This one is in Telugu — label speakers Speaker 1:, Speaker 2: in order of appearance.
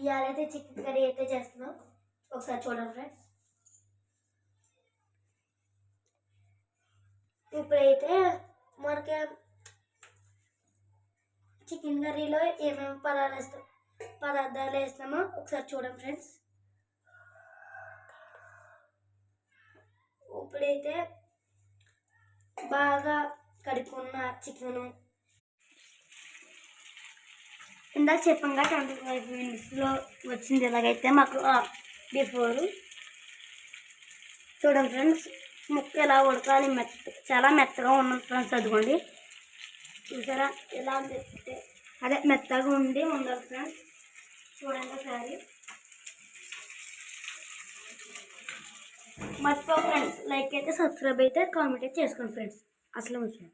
Speaker 1: ఇవాళైతే చికెన్ కర్రీ అయితే చేస్తున్నాం. ఒకసారి చూడండి ఫ్రెండ్స్. ఇప్పుడైతే మనకి చికెన్ కర్రీలో ఏమేమి పదార్థాలు వేస్తామో ఒకసారి చూడండి ఫ్రెండ్స్. ఇప్పుడైతే బాగా కడుక్కున్న చికెను ఇందాక చెప్పంగా 25 minutesలో వచ్చింది. ఇలాగైతే మాకు బిఫోర్ చూడండి ఫ్రెండ్స్. ముక్క ఎలా ఉడకాలి, చాలా మెత్తగా ఉన్నది ఫ్రెండ్స్. అదిగోండి చూసారా ఎలా అదే మెత్తగా ఉండాలి ఫ్రెండ్స్. చూడండి ఒకసారి. మర్చిపో ఫ్రెండ్స్, లైక్ అయితే, సబ్స్క్రైబ్ అయితే, కామెంట్ అయితే చేసుకోండి ఫ్రెండ్స్. అసలు ముఖ్యం.